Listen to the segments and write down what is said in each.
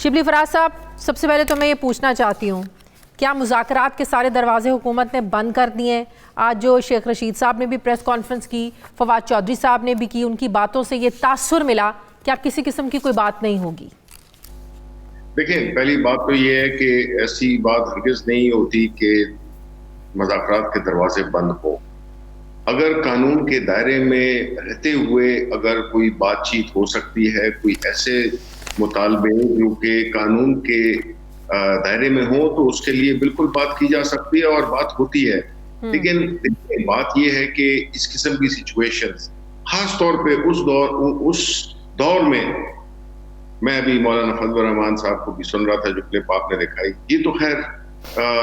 شبلی فراز صاحب، سب سے پہلے تو میں یہ پوچھنا چاہتی ہوں، کیا مذاکرات کے سارے دروازے حکومت نے بند کر دیے؟ آج جو شیخ رشید صاحب نے بھی پریس کانفرنس کی، فواد چودھری صاحب نے بھی کی، ان کی باتوں سے یہ تاثر ملا کہ اب کسی قسم کی کوئی بات نہیں ہوگی؟ دیکھیں، پہلی بات تو یہ ہے کہ ایسی بات ہرگز نہیں ہوتی کہ مذاکرات کے دروازے بند ہو۔ اگر قانون کے دائرے میں رہتے ہوئے اگر کوئی بات چیت ہو سکتی ہے، کوئی ایسے مطالبے جو کہ قانون کے دائرے میں ہوں، تو اس کے لیے بالکل بات کی جا سکتی ہے اور بات ہوتی ہے۔ لیکن بات یہ ہے کہ اس قسم کی سچویشن خاص طور پہ اس دور میں ابھی مولانا فضل الرحمان صاحب کو بھی سن رہا تھا جو کلپ آپ نے دکھائی، یہ تو خیر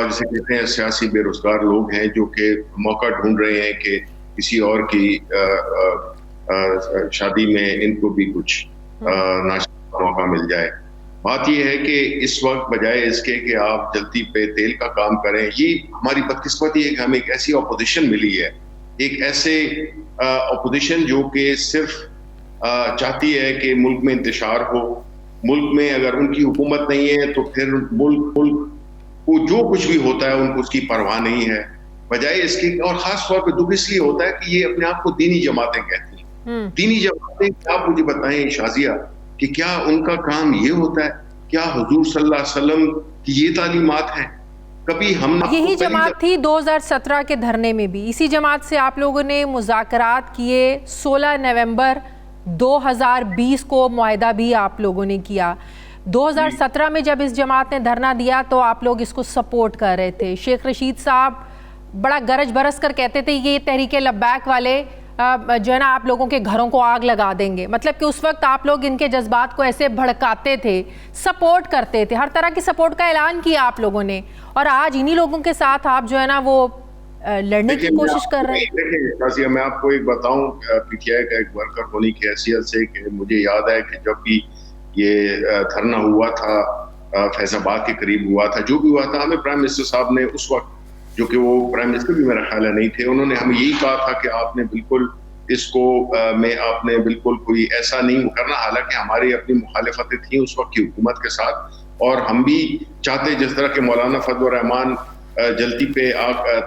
جسے کہتے ہیں سیاسی بے روزگار لوگ ہیں جو کہ موقع ڈھونڈ رہے ہیں کہ کسی اور کی شادی میں ان کو بھی کچھ ناشتہ کا موقع مل جائے۔ بات یہ ہے کہ اس وقت بجائے اس کے کہ آپ جلدی پہ تیل کا کام کریں، یہ ہماری بدقسمتی ہے کہ ہمیں ایک ایسی اپوزیشن ملی ہے، ایک ایسے اپوزیشن جو کہ صرف چاہتی ہے کہ ملک میں انتشار ہو۔ ملک میں اگر ان کی حکومت نہیں ہے تو پھر ملک کو جو کچھ بھی ہوتا ہے ان کو اس کی پرواہ نہیں ہے، بجائے اس کی۔ اور خاص طور پہ دکھ اس لیے ہوتا ہے کہ یہ اپنے آپ کو دینی جماعتیں کہتی ہیں۔ دینی جماعتیں، آپ مجھے بتائیں شازیہ کہ کیا ان کا کام یہ ہوتا ہے؟ کیا حضور صلی اللہ علیہ وسلم کی یہ تعلیمات ہیں؟ کبھی ہم یہی جماعت تھی 2017 کے دھرنے میں بھی، اسی جماعت سے آپ لوگوں نے مذاکرات کیے، 16 نومبر 2020 کو معاہدہ بھی آپ لوگوں نے کیا۔ 2017 میں جب اس جماعت نے دھرنا دیا تو آپ لوگ اس کو سپورٹ کر رہے تھے۔ شیخ رشید صاحب بڑا گرج برس کر کہتے تھے یہ تحریک لبیک والے جو ہے نا آپ لوگوں کے گھروں کو آگ لگا دیں گے، مطلب کہ اس وقت آپ لوگ ان کے جذبات کو ایسے بھڑکاتے تھے، سپورٹ کرتے تھے، ہر طرح کی سپورٹ کا اعلان کیا آپ لوگوں نے، اور آج انہی لوگوں کے ساتھ آپ جو ہے نا وہ لڑنے کی کوشش کر رہے ہیں۔ دیکھیں میں آپ کو ایک بتاؤں، پی ٹی آئی کا ایک ورکر ہونے کی حیثیت سے، کہ مجھے یاد ہے کہ جب بھی یہ دھرنا ہوا تھا فیض آباد کے قریب ہوا تھا، جو بھی ہوا تھا، ہمیں پرائم منسٹر صاحب نے اس وقت، جو کہ وہ پرائم منسٹر بھی میرا خیال ہے نہیں تھے، انہوں نے ہمیں یہی کہا تھا کہ آپ نے بالکل اس کو آپ نے بالکل کوئی ایسا نہیں کرنا، حالانکہ ہماری اپنی مخالفتیں تھیں اس وقت کی حکومت کے ساتھ، اور ہم بھی چاہتے جس طرح کہ مولانا فضل الرحمان جلدی پہ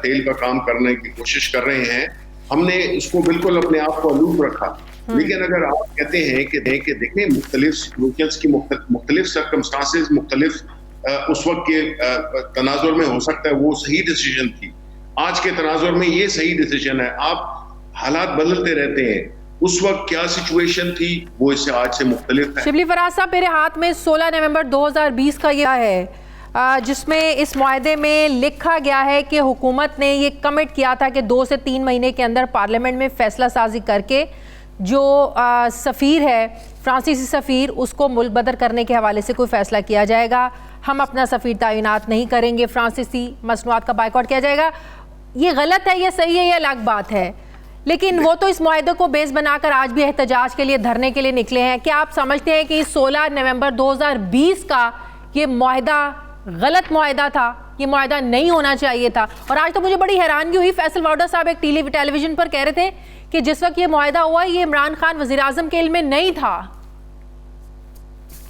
تیل کا کام کرنے کی کوشش کر رہے ہیں، ہم نے اس کو بالکل اپنے آپ کو الوپ رکھا۔ لیکن اگر آپ کہتے ہیں کہ دیکھیں مختلف سچویشنز کی مختلف سرکمسٹانسز مختلف اس وقت کے تناظر میں ہو سکتا ہے وہ صحیح ڈیسیژن تھی، آج کے تناظر میں یہ صحیح ڈیسیژن ہے۔ آپ حالات بدلتے رہتے ہیں، اس وقت کیا سچویشن تھی وہ اس سے آج سے مختلف ہے۔ شبلی فراز صاحب، میرے ہاتھ میں 16 نومبر 2020 کا یہ ہے جس میں اس معاہدے میں لکھا گیا ہے کہ حکومت نے یہ کمٹ کیا تھا کہ 2 سے 3 مہینے کے اندر پارلیمنٹ میں فیصلہ سازی کر کے جو سفیر ہے فرانسیسی سفیر اس کو ملک بدر کرنے کے حوالے سے کوئی فیصلہ کیا جائے گا، ہم اپنا سفیر تعینات نہیں کریں گے، فرانسیسی مصنوعات کا بائیکاٹ کیا جائے گا۔ یہ غلط ہے، یہ صحیح ہے، یہ الگ بات ہے، لیکن وہ تو اس معاہدے کو بیس بنا کر آج بھی احتجاج کے لیے دھرنے کے لیے نکلے ہیں۔ کیا آپ سمجھتے ہیں کہ 16 نومبر 2020 کا یہ معاہدہ غلط معاہدہ تھا، یہ معاہدہ نہیں ہونا چاہیے تھا؟ اور آج تو مجھے بڑی حیرانگی ہوئی، فیصل واؤڈا صاحب ایک ٹیلی ویژن پر کہہ رہے تھے کہ جس وقت یہ معاہدہ ہوا یہ عمران خان وزیر اعظم کے علم میں نہیں تھا۔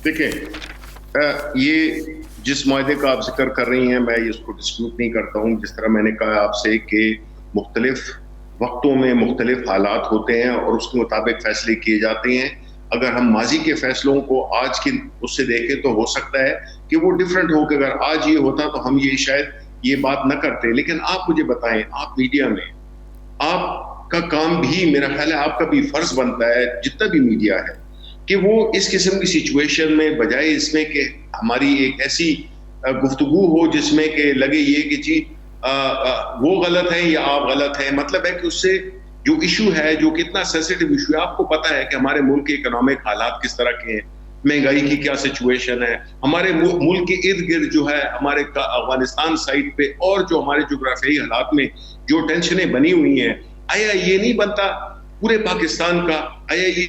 دیکھیں یہ جس معاہدے کا آپ ذکر کر رہی ہیں میں اس کو ڈسپیوٹ نہیں کرتا ہوں، جس طرح میں نے کہا آپ سے کہ مختلف وقتوں میں مختلف حالات ہوتے ہیں اور اس کے مطابق فیصلے کیے جاتے ہیں۔ اگر ہم ماضی کے فیصلوں کو آج کی اس سے دیکھیں تو ہو سکتا ہے کہ وہ ڈیفرنٹ ہو، کہ اگر آج یہ ہوتا تو ہم یہ شاید یہ بات نہ کرتے۔ لیکن آپ مجھے بتائیں، آپ میڈیا میں آپ کا کام بھی، میرا خیال ہے آپ کا بھی فرض بنتا ہے، جتنا بھی میڈیا ہے، کہ وہ اس قسم کی سچویشن میں بجائے اس میں کہ ہماری ایک ایسی گفتگو ہو جس میں کہ لگے یہ کہ جی وہ غلط ہیں یا آپ غلط ہیں، مطلب ہے کہ اس سے جو ایشو ہے، جو کتنا سینسیٹیو ایشو ہے، آپ کو پتہ ہے کہ ہمارے ملک کے اکنامک حالات کس طرح کے ہیں، مہنگائی کی کیا سچویشن ہے، ہمارے ملک کے ارد گرد جو ہے ہمارے افغانستان سائٹ پہ اور جو ہمارے جغرافیائی حالات میں جو ٹینشنیں بنی ہوئی ہیں، آیا یہ نہیں بنتا پورے پاکستان کا؟ آیا یہ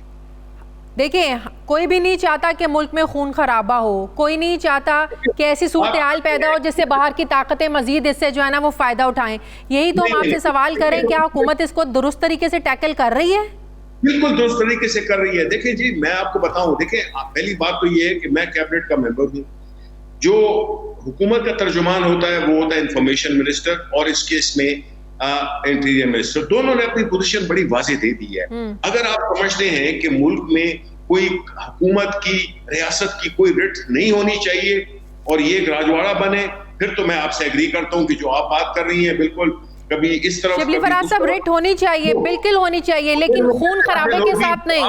دیکھیں کوئی بھی نہیں چاہتا کہ ملک میں خون خرابہ ہو، کوئی نہیں چاہتا کہ ایسی صورتحال پیدا ہو جس سے باہر کی طاقتیں مزید اس سے جو ہے نا وہ فائدہ اٹھائیں۔ یہی تو ہم آپ سے سوال کریں، کیا حکومت اس کو درست طریقے سے ٹیکل کر رہی ہے؟ بالکل درست طریقے سے کر رہی ہے. دیکھیں جی میں آپ کو بتاؤں, دیکھیں پہلی بات تو یہ ہے کہ میں کیبنٹ کا ممبر ہوں. جو حکومت کا ترجمان ہوتا ہے وہ ہوتا ہے انفارمیشن منسٹر, اور اس کیس میں انٹیریئر منسٹر. دونوں نے اپنی پوزیشن بڑی واضح دے دی ہے. اگر آپ سمجھتے ہیں کہ ملک میں کوئی حکومت کی, ریاست کی کوئی رٹ نہیں ہونی چاہیے اور یہ ایک راجواڑہ بنے, پھر تو میں آپ سے ایگری کرتا ہوں کہ جو آپ بات کر رہی ہیں بالکل کبھی اس طرف شبلی فراز صاحب رٹ ہونی چاہیے, بالکل ہونی چاہیے, لیکن خون خرابے کے ساتھ نہیں.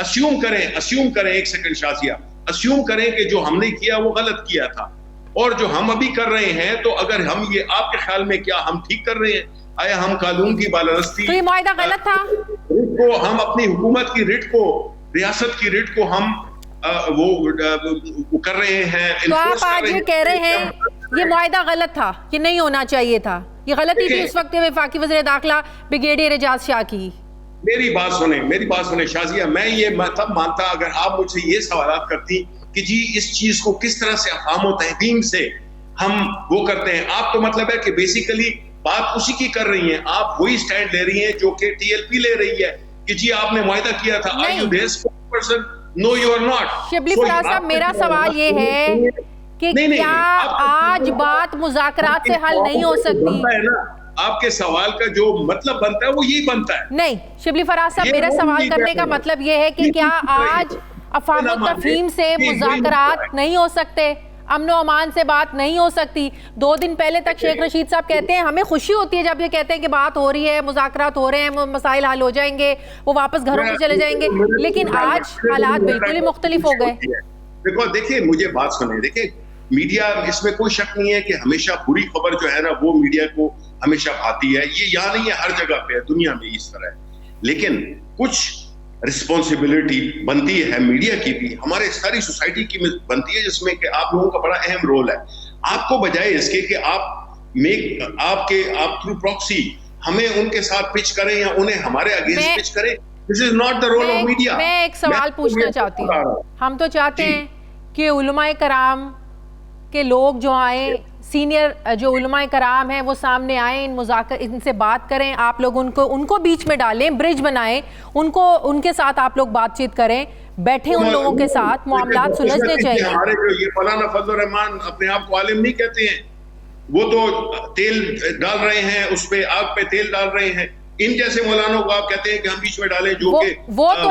اسیوم کریں ایک سیکنڈ شازیہ, اسیوم کریں کہ جو ہم نے کیا وہ غلط کیا تھا, اور جو ہم ابھی کر رہے ہیں تو اگر ہم یہ آپ کے خیال میں کیا ہم ٹھیک کر رہے ہیں؟ آیا ہم قانون کی بالادستی, تو یہ معاہدہ غلط تھا؟ کو ہم اپنی حکومت کی رٹ کو, ریاست کی رٹ کو ہم وہ کر رہے ہیں. تو آپ آج یہ کہہ رہے ہیں یہ معاہدہ غلط تھا, یہ نہیں ہونا چاہیے تھا, یہ غلطی تھی اس وقت وفاقی وزیر داخلہ بریگیڈیئر اعجاز شاہ کی. میری بات سنیں شازیہ, میں یہ تب مانتا اگر آپ مجھ سے یہ سوالات کرتی کہ جی اس چیز کو کس طرح سے افہام و تفہیم سے ہم وہ کرتے ہیں. آپ تو مطلب ہے کہ بیسیکلی بات اسی کی کر رہی ہیں, آپ وہی سٹینڈ لے رہی ہیں جو کہ ٹی ایل پی لے رہی ہے کہ جی آپ نے معاہدہ کیا تھا. Are you this person? No, you are not. Shibli Faraz صاحب میرا سوال یہ ہے کہ کیا آج بات مذاکرات سے حل نہیں ہو سکتی؟ آپ کے سوال کا جو مطلب بنتا ہے وہ یہی بنتا ہے. نہیں شبلی فراز صاحب, میرا سوال کرنے کا مطلب یہ ہے کہ کیا آج افہام و تفہیم سے مذاکرات نہیں ہو سکتے, امن و امان سے بات نہیں ہو سکتی؟ 2 دن پہلے تک شیخ رشید صاحب کہتے ہیں ہمیں خوشی ہوتی ہے جب یہ کہتے ہیں کہ بات ہو رہی ہے, مذاکرات ہو رہے ہیں, مسائل حل ہو جائیں گے, وہ واپس گھروں کو چلے جائیں گے, لیکن آج حالات بالکل ہی مختلف ہو گئے. دیکھیں مجھے بات سنیں, دیکھیں میڈیا, اس میں کوئی شک نہیں ہے کہ ہمیشہ بری خبر جو ہے نا وہ میڈیا کو ہمیشہ بھاتی ہے. یہ یہاں نہیں ہے, ہر جگہ پہ ہے دنیا میں اس طرح ہے. لیکن کچھ رسپانسبلٹی بنتی ہے میڈیا کی بھی, ہمارے ساری سوسائٹی کی بنتی ہے, جس میں کہ آپ لوگوں کا بڑا اہم رول ہے. آپ کو بجائے اس کے کہ آپ تھرو پراکسی ہمیں ان کے ساتھ پچ کریں یا انہیں ہمارے اگینسٹ پچ کریں, this is not the role of media. میں ایک سوال پوچھنا چاہتی ہوں. ہم تو چاہتے ہیں کہ علماء کرام کے لوگ جو آئیں, سینئر جو علماء کرام ہیں وہ سامنے آئیں, ان سے بات کریں, آپ لوگ ان کو بیچ میں ڈالیں, برج بنائیں, ان کے ساتھ آپ لوگ بات چیت کریں, بیٹھیں ان لوگوں کے ساتھ, معاملات سلجھنے چاہیے. ہمارے جو یہ مولانا فضل الرحمان اپنے آپ کو عالم نہیں کہتے ہیں, وہ تو تیل ڈال رہے ہیں, اس پہ آگ پہ تیل ڈال رہے ہیں. ان جیسے مولانوں کو آپ کہتے ہیں کہ ہم بیچ میں ڈالیں, جو کہ وہ تو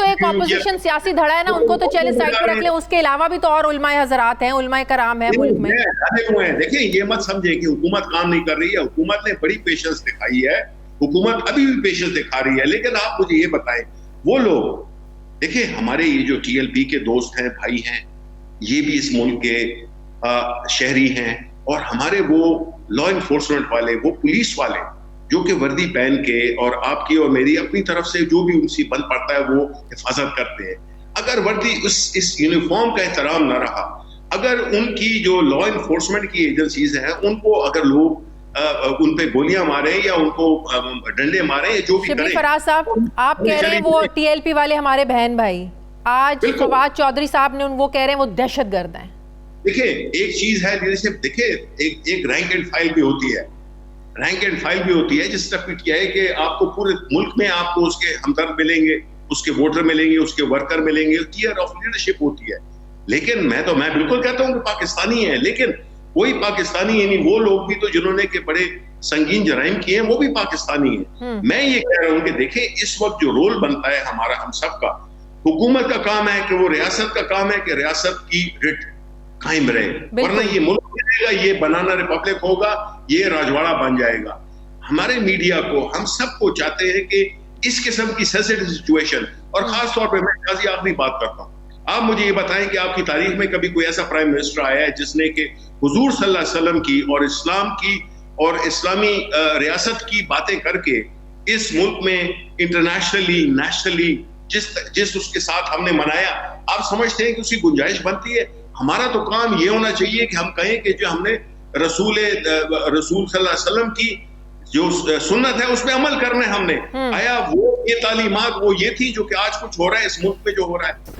ایک اپوزیشن سیاسی دھڑا ہے نا, ان کو تو چلے سائڈ پہ رکھ لیں. اس کے علاوہ بھی تو اور علماء حضرات ہیں, علماء کرام ہیں ملک میں. دیکھیں یہ مت سمجھیں کہ حکومت کام نہیں کر رہی ہے, حکومت نے بڑی پیشنس دکھائی ہے, حکومت ابھی بھی پیشنس دکھا رہی ہے. لیکن آپ مجھے یہ بتائیں, وہ لوگ دیکھیں ہمارے یہ جو ٹی ایل پی کے دوست ہیں, بھائی ہیں, یہ بھی اس ملک کے شہری ہیں, اور ہمارے وہ لا انفورسمنٹ والے, وہ پولیس والے جو کہ وردی پہن کے اور آپ کی اور میری اپنی طرف سے جو بھی ان سے بن پڑتا ہے وہ حفاظت کرتے ہیں. اگر وردی اس یونیفارم کا احترام نہ رہا, اگر ان کی جو لا انفورسمنٹ کی ایجنسیز ہیں ان کو اگر لوگ ان پہ گولیاں ماریں یا ان کو ڈنڈے ماریں, جو بھی شبلی فراز صاحب آپ کہہ رہے ہیں وہ ٹی ایل پی والے ہمارے بہن بھائی, آج فواد چودھری صاحب نے وہ کہہ رہے ہیں وہ دہشت گرد ہیں. دیکھیں ایک چیز ہے جیسے دیکھیں ایک رینک اینڈ فائل بھی ہوتی ہے, رینک اینڈ فائل بھی ہوتی ہے, جس طرح پی ٹی آئی کہ آپ کو پورے ملک میں آپ کو اس کے ہمدرد ملیں گے, اس کے ووٹر ملیں گے, اس کے ورکر ملیں گے, ٹیئر آف لیڈرشپ ہوتی ہے. لیکن میں بالکل کہتا ہوں کہ پاکستانی ہیں, لیکن وہی پاکستانی یعنی وہ لوگ بھی تو جنہوں نے کہ بڑے سنگین جرائم کیے ہیں, وہ بھی پاکستانی ہیں. میں یہ کہہ رہا ہوں کہ دیکھیں اس وقت جو رول بنتا ہے ہمارا, ہم سب کا, حکومت کا کام ہے کہ وہ ریاست کا کام ہے کہ ریاست کی رٹ قائم رہے, ورنہ یہ ملک رہے گا, یہ بنانا ریپبلک ہوگا, یہ راجواڑہ بن جائے گا. ہمارے میڈیا کو, ہم سب کو چاہتے ہیں کہ اس قسم کی سینسٹیو سچویشن, اور خاص طور پہ میں قاضی آخری بات کرتا ہوں, آپ مجھے یہ بتائیں کہ آپ کی تاریخ میں کبھی کوئی ایسا پرائم منسٹر آیا ہے جس نے کہ حضور صلی اللہ علیہ وسلم کی اور اسلام کی اور اسلامی ریاست کی باتیں کر کے اس ملک میں انٹرنیشنلی نیشنلی جس اس کے ساتھ ہم نے منایا, آپ سمجھتے ہیں کہ اس کی گنجائش بنتی ہے؟ ہمارا تو کام یہ ہونا چاہیے کہ ہم کہیں کہ جو ہم نے رسول صلی اللہ علیہ وسلم کی جو سنت ہے اس پہ عمل کرنا ہے ہم نے. آیا وہ یہ تعلیمات وہ یہ تھی جو کہ آج کچھ ہو رہا ہے اس ملک میں جو ہو رہا ہے؟